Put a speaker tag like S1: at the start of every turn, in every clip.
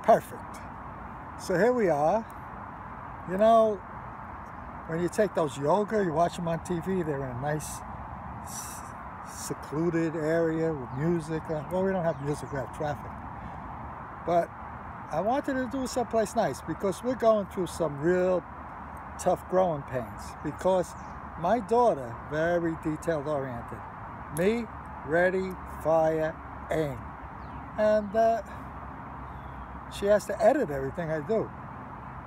S1: Perfect. So here we are. You know, when you take those yoga, you watch them on TV, they're in a nice secluded area with music. Well, we don't have music, we have traffic. But I wanted to do someplace nice because we're going through some real tough growing pains because my daughter, very detailed oriented. Me, ready, fire, aim. And she has to edit everything I do.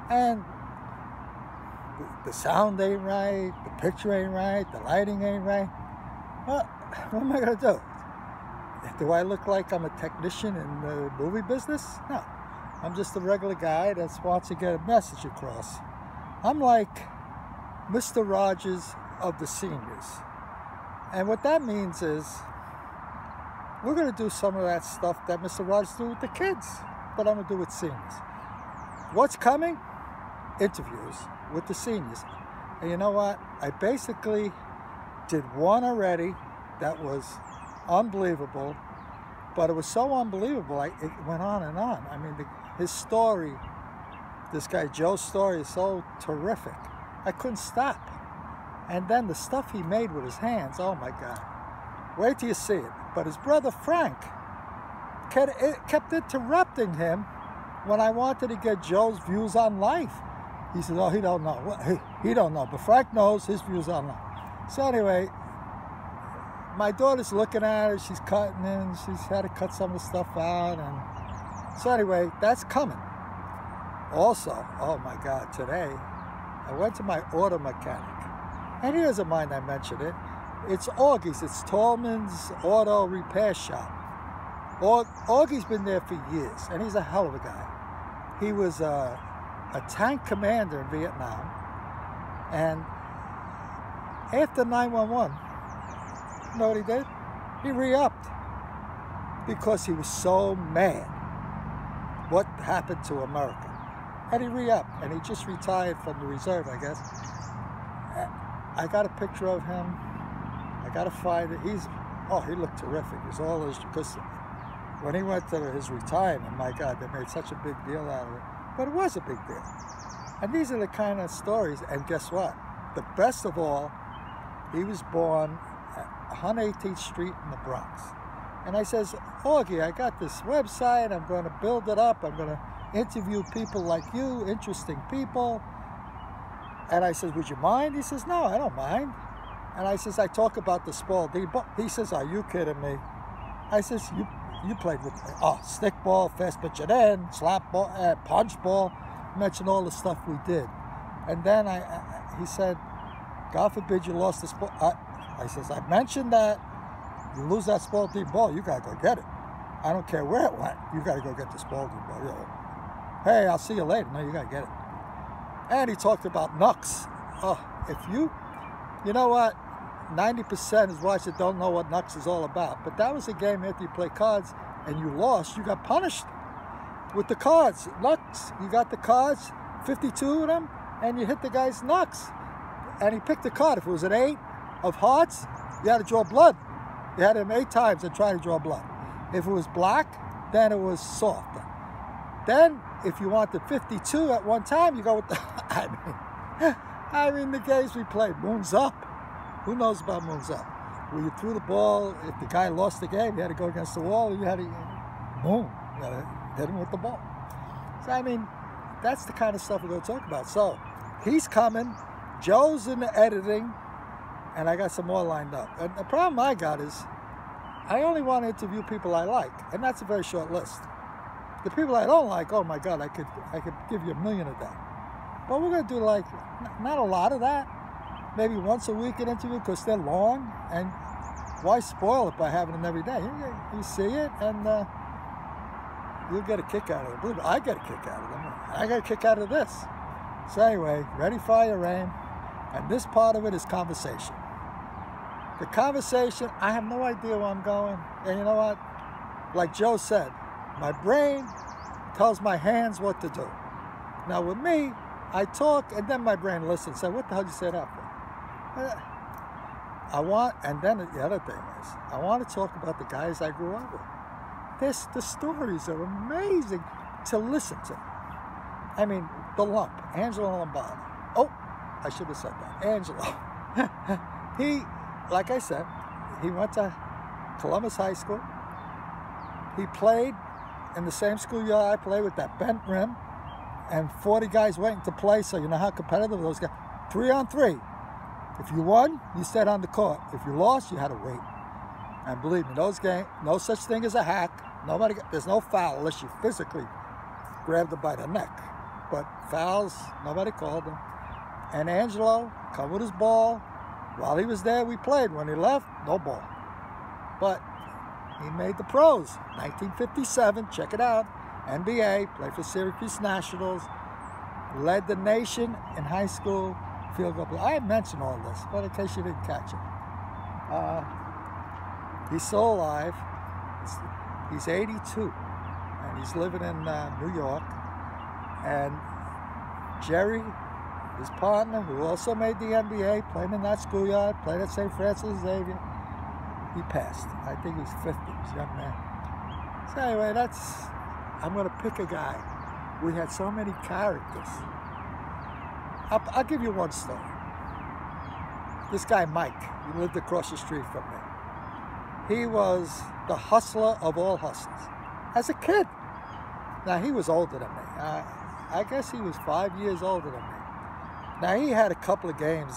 S1: And the sound ain't right, the picture ain't right, the lighting ain't right. Well, what am I gonna do? Do I look like I'm a technician in the movie business? No. I'm just a regular guy that wants to get a message across. I'm like Mr. Rogers of the seniors. And what that means is we're going to do some of that stuff that Mr. Rogers do with the kids, but I'm going to do with seniors. What's coming? Interviews with the seniors. And you know what? I basically did one already that was unbelievable, but it was so unbelievable, it went on and on. I mean, his story, this guy Joe's story is so terrific. I couldn't stop. And then the stuff he made with his hands, oh my God. Wait till you see it. But his brother Frank kept interrupting him when I wanted to get Joe's views on life. He said, oh, he don't know. Well, he don't know, but Frank knows his views on life. So anyway, my daughter's looking at it, she's cutting in, she's had to cut some of the stuff out. And so anyway, that's coming. Also, oh my God, today, I went to my auto mechanic. And he doesn't mind I mention it. It's Augie's, it's Tallman's Auto Repair Shop. Augie's been there for years, and he's a hell of a guy. He was a tank commander in Vietnam, and after 9/11, you know what he did? He re-upped because he was so mad what happened to America. And he re-upped, and he just retired from the reserve, I guess. I got a picture of him. I got to find it. He looked terrific. He's all those, because when he went to his retirement, my God, they made such a big deal out of it. But it was a big deal. And these are the kind of stories. And guess what? The best of all, he was born at 118th Street in the Bronx. And I says, Augie, I got this website. I'm going to build it up. I'm going to interview people like you, interesting people. And I says, would you mind? He says, no, I don't mind. And I says, I talk about the Spalding. He says, are you kidding me? I says, you played with me. Oh, stick ball, fast pitch it in, slap ball, punch ball. Mentioned all the stuff we did. And then he said, God forbid you lost the sport. I says, I mentioned that. You lose that Spalding ball, you got to go get it. I don't care where it went. You got to go get the Spalding ball. You know, hey, I'll see you later. No, you got to get it. And he talked about Knucks. Oh, you know what? 90% is watchers that don't know what Knucks is all about. But that was a game after you play cards and you lost, you got punished with the cards. Knucks, you got the cards, 52 of them, and you hit the guy's Knucks. And he picked the card. If it was an 8 of hearts, you had to draw blood. You had him 8 times and try to draw blood. If it was black, then it was soft. Then, if you wanted 52 at one time, you go with the, I mean the games we played, Moons Up. Who knows about Moons Up? Where you threw the ball, if the guy lost the game, you had to go against the wall, you had to, boom, you had to hit him with the ball. So, I mean, that's the kind of stuff we're going to talk about. So, he's coming, Joe's in the editing, and I got some more lined up. And the problem I got is, I only want to interview people I like, and that's a very short list. The people I don't like, oh my God, I could give you 1 million of that. But we're going to do like, not a lot of that. Maybe once a week an interview because they're long. And why spoil it by having them every day? You see it and you'll get a kick out of it. Believe me, I get a kick out of them. I get a kick out of this. So anyway, ready, fire, aim. And this part of it is conversation. The conversation, I have no idea where I'm going. And you know what? Like Joe said, my brain tells my hands what to do. Now with me, I talk and then my brain listens. So what the hell did you say that for? And then the other thing is, I want to talk about the guys I grew up with. The stories are amazing. to listen to. I mean, the lump, Angelo Lombardo. Oh, I should have said that. Angelo. He, like I said, he went to Columbus High School. He played in the same schoolyard I played with that bent rim and 40 guys waiting to play, so you know how competitive those guys. 3-on-3. If you won, you stayed on the court. If you lost, you had to wait. And believe me, those games, no such thing as a hack. There's no foul unless you physically grabbed them by the neck. But fouls, nobody called them. And Angelo come with his ball. While he was there, we played. When he left, no ball. But he made the pros. 1957, check it out. NBA, played for Syracuse Nationals, led the nation in high school field goal. I mentioned all this, but in case you didn't catch it. He's still alive. He's 82, and he's living in New York. And Jerry, his partner, who also made the NBA, played in that schoolyard, played at St. Francis Xavier, he passed. I think he's 50, he's a young man. So anyway, I'm going to pick a guy. We had so many characters. I'll give you one story. This guy, Mike, he lived across the street from me. He was the hustler of all hustlers. As a kid. Now, he was older than me. I guess he was 5 years older than me. Now, he had a couple of games,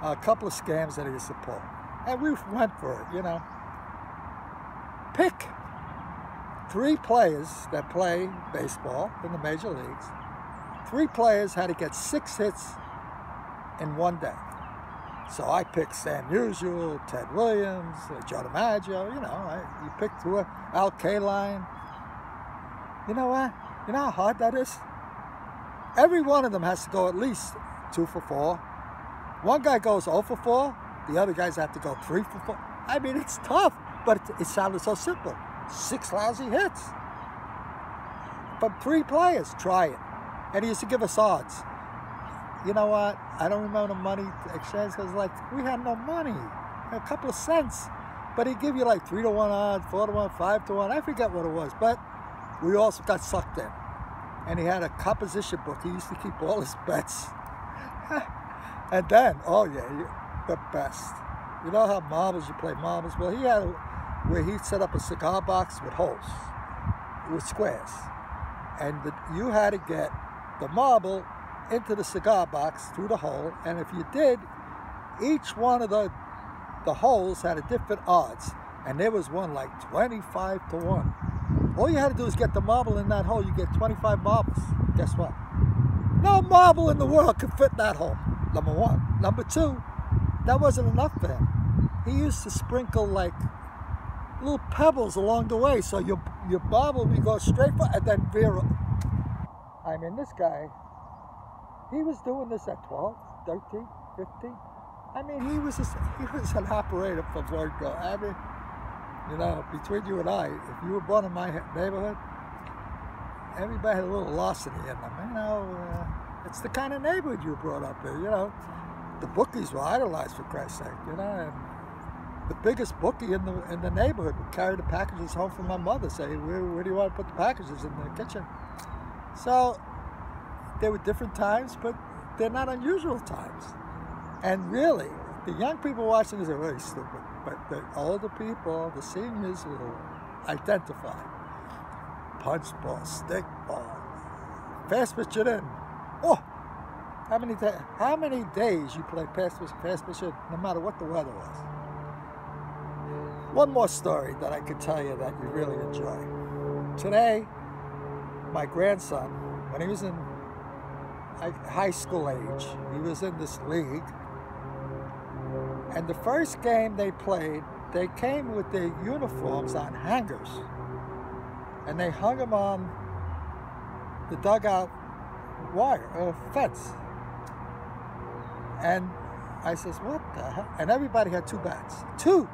S1: a couple of scams that he used to pull. And we went for it, you know. Pick 3 players that play baseball in the major leagues. 3 players had to get 6 hits in one day. So I picked Sam Musial, Ted Williams, Joe DiMaggio, you know, you picked who, Al Kaline. You know what? You know how hard that is? Every one of them has to go at least 2 for 4. One guy goes 0 for 4, the other guys have to go 3 for 4. I mean, it's tough, but it sounded so simple. 6 lousy hits. But 3 players, try it. And he used to give us odds. You know what? I don't remember the money exchange because, like, we had no money. A couple of cents. But he'd give you like 3-1 odds, 4-1, 5-1. I forget what it was. But we also got sucked in. And he had a composition book. He used to keep all his bets. And then, oh yeah, the best. You know how marbles, you play marbles? Well, he had where he'd set up a cigar box with holes, with squares. And you had to get the marble into the cigar box through the hole, and if you did, each one of the holes had a different odds, and there was one like 25-1. All you had to do is get the marble in that hole. You get 25 marbles. Guess what? No marble in the world could fit that hole, number 1. Number 2, that wasn't enough for him. He used to sprinkle like little pebbles along the way, so your marble would go straight for and then veer. I mean, this guy, he was doing this at 12, 13, 15. I mean, he was an operator for Borgo. I mean, you know, between you and I, if you were born in my neighborhood, everybody had a little larceny in them. You know, it's the kind of neighborhood you were brought up in. You know, the bookies were idolized, for Christ's sake. You know, and the biggest bookie in the neighborhood would carry the packages home from my mother. Say, where do you want to put the packages? In the kitchen. So there were different times, but they're not unusual times. And really, the young people watching this are really stupid. But the older people, the seniors, will identify. Punch ball, stick ball, fast pitch it in. Oh, how many days you play fast pitch in, no matter what the weather was. One more story that I could tell you that you really enjoy. Today, my grandson, when he was in high school age, he was in this league. And the first game they played, they came with their uniforms on hangers. And they hung them on the dugout wire, fence. And I says, what the hell? And everybody had 2 bats. 2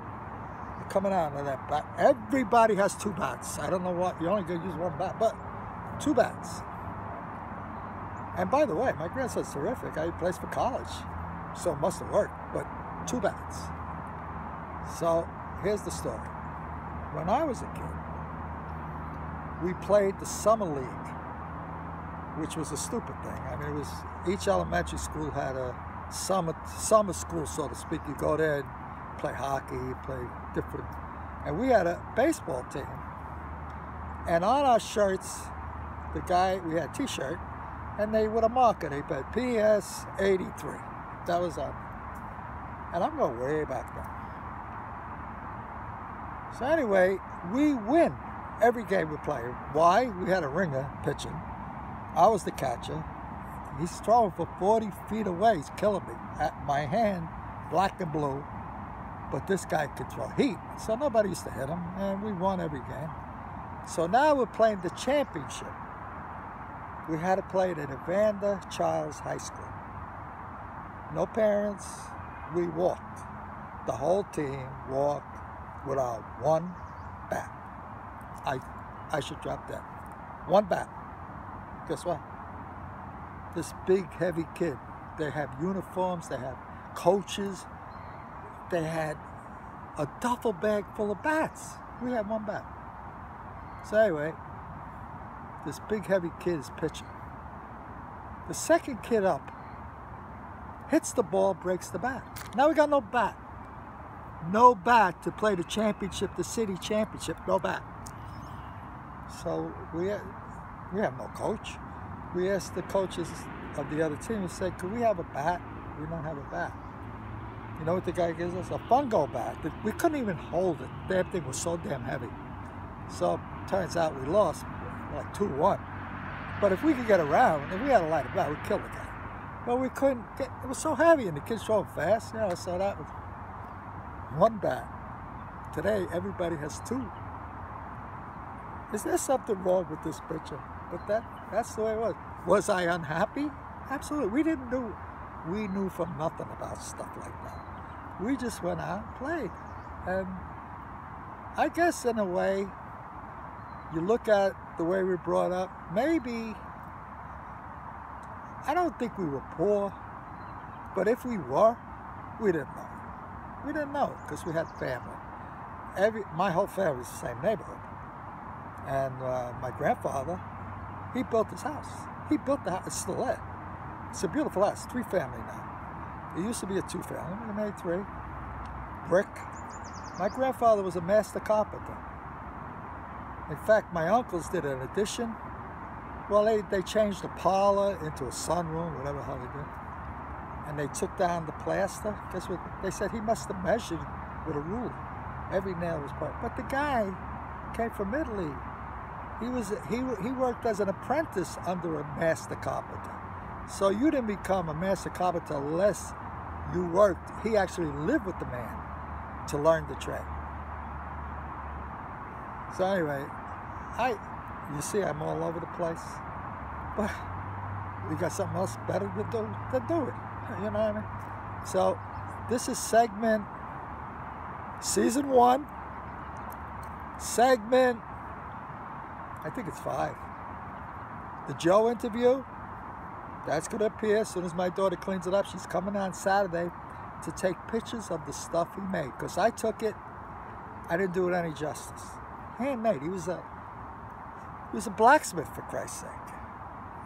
S1: coming out of that bat. Everybody has 2 bats. I don't know what, you only can use 1 bat, but 2 bats. And by the way, my grandson's terrific. He plays for college, so it must have worked, but 2 bats. So here's the story. When I was a kid, we played the summer league, which was a stupid thing. I mean, it was, each elementary school had a summer school, so to speak. You go there and play hockey, play different, and we had a baseball team. And on our shirts, we had a t-shirt, and they with a marker, they put PS 83. That was on. And I'm going way back then. So anyway, we win every game we play. Why? We had a ringer pitching. I was the catcher. He's throwing for 40 feet away. He's killing me. At my hand, black and blue. But this guy could throw heat. So nobody used to hit him. And we won every game. So now we're playing the championship. We had to play it at Evander Childs High School. No parents. We walked. The whole team walked without one bat. I should drop that. One bat. Guess what? This big, heavy kid. They have uniforms. They have coaches. They had a duffel bag full of bats. We had one bat. So anyway, this big, heavy kid is pitching. The second kid up hits the ball, breaks the bat. Now we got no bat. No bat to play the championship, the city championship, no bat. So we have no coach. We asked the coaches of the other team and said, could we have a bat? We don't have a bat. You know what the guy gives us? A fungo bat. We couldn't even hold it. That thing was so damn heavy. So turns out we lost like 2-1. But if we could get around, if we had a light bat, we'd kill the guy. But we couldn't get, it was so heavy and the kids throwing fast, you know, so that was one bat. Today, everybody has two. Is there something wrong with this picture? But that's the way it was. Was I unhappy? Absolutely. We knew from nothing about stuff like that. We just went out and played. And I guess in a way, you look at the way we were brought up, maybe, I don't think we were poor, but if we were, we didn't know. We didn't know because we had family. My whole family was the same neighborhood. And my grandfather, he built his house. He built the house. It's still there. It's a beautiful house. 3-family now. It used to be a 2-family. We made 3. Brick. My grandfather was a master carpenter. In fact, my uncles did an addition. Well, they changed the parlor into a sunroom, whatever the hell they did. And they took down the plaster. Guess what? They said he must have measured with a ruler. Every nail was perfect. But the guy came from Italy. He worked as an apprentice under a master carpenter. So you didn't become a master carpenter unless you worked. He actually lived with the man to learn the trade. So anyway, you see I'm all over the place. But we got something else better to do it. You know what I mean? So this is segment season 1. Segment, I think it's 5. The Joe interview, that's going to appear as soon as my daughter cleans it up. She's coming on Saturday to take pictures of the stuff he made. Because I took it, I didn't do it any justice. Handmade. He was a blacksmith, for Christ's sake.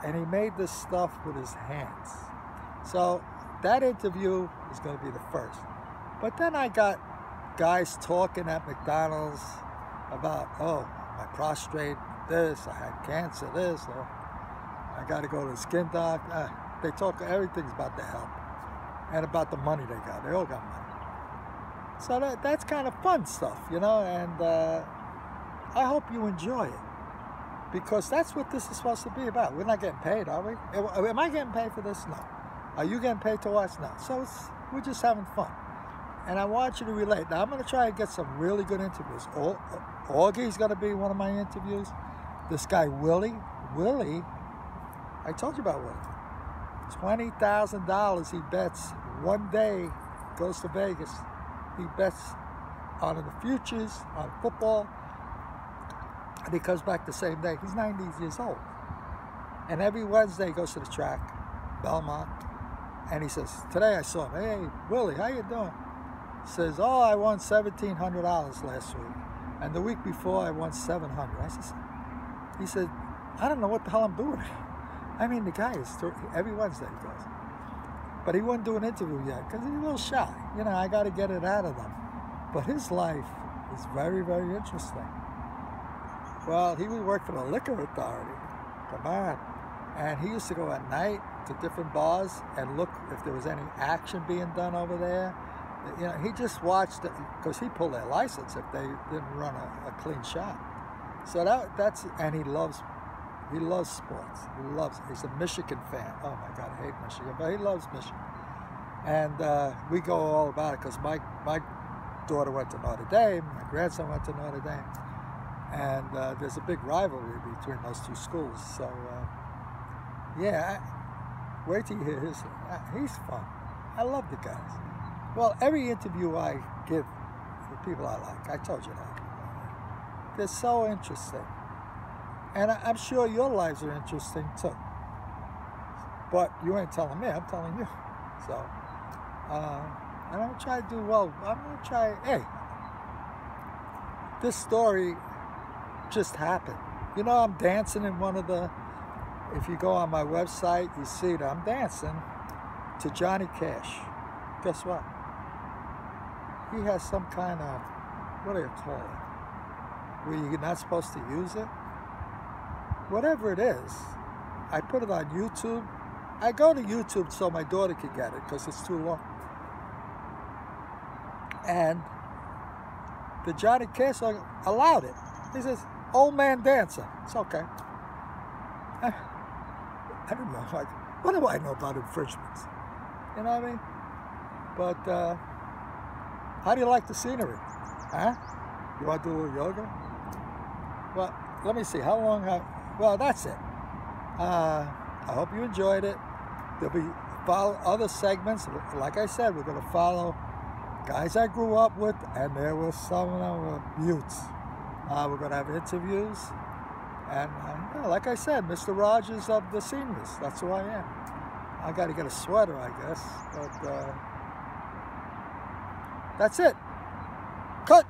S1: And he made this stuff with his hands. So that interview is going to be the first. But then I got guys talking at McDonald's about, oh, my prostate, this, I had cancer, this, or I got to go to the skin doctor. They talk, everything's about the help and about the money they got. They all got money. So that's kind of fun stuff, you know, and I hope you enjoy it because that's what this is supposed to be about. We're not getting paid, are we? Am I getting paid for this? No. Are you getting paid to watch? No. So we're just having fun. And I want you to relate. Now, I'm going to try to get some really good interviews. Augie's going to be one of my interviews. This guy, Willie, I told you about Willie. $20,000 he bets one day, goes to Vegas. He bets on the futures, on football, and he comes back the same day. He's 90 years old. And every Wednesday he goes to the track, Belmont, and he says, today I saw him, hey, Willie, how you doing? He says, oh, I won $1,700 last week. And the week before I won $700. I said, He said, I don't know what the hell I'm doing. I mean, the guy is, every Wednesday he goes. But he wouldn't do an interview yet because he's a little shy. You know, I got to get it out of them. But his life is very, very interesting. Well, he would work for the liquor authority. Come on. And he used to go at night to different bars and look if there was any action being done over there. You know, he just watched it because he pulled their license if they didn't run a clean shop. So that's, and he loves sports. He loves it. He's a Michigan fan. Oh my God, I hate Michigan, but he loves Michigan. And we go all about it because my daughter went to Notre Dame, my grandson went to Notre Dame, and there's a big rivalry between those two schools. So yeah, wait till you hear his. He's fun. I love the guys. Well, every interview I give the people I like, I told you that. They're so interesting. And I'm sure your lives are interesting too. But you ain't telling me, I'm telling you. So, I'm going to try to do well. I'm going to try, hey, this story just happened. You know, I'm dancing in one of the, if you go on my website, you see that I'm dancing to Johnny Cash. Guess what? He has some kind of, what do you call it? Where you're not supposed to use it? Whatever it is, I put it on YouTube. I go to YouTube so my daughter could get it because it's too long. And the Johnny Cash song allowed it. He says, old man dancing. It's okay. I don't know. What do I know about infringements? You know what I mean? But how do you like the scenery? Huh? You want to do a little yoga? Well, let me see. How long well, that's it. I hope you enjoyed it. There'll be other segments. Like I said, we're going to follow guys I grew up with, and there were some of them were beauts. We're going to have interviews. And like I said, Mr. Rogers of the seniors. That's who I am. I got to get a sweater, I guess. But that's it. Cut.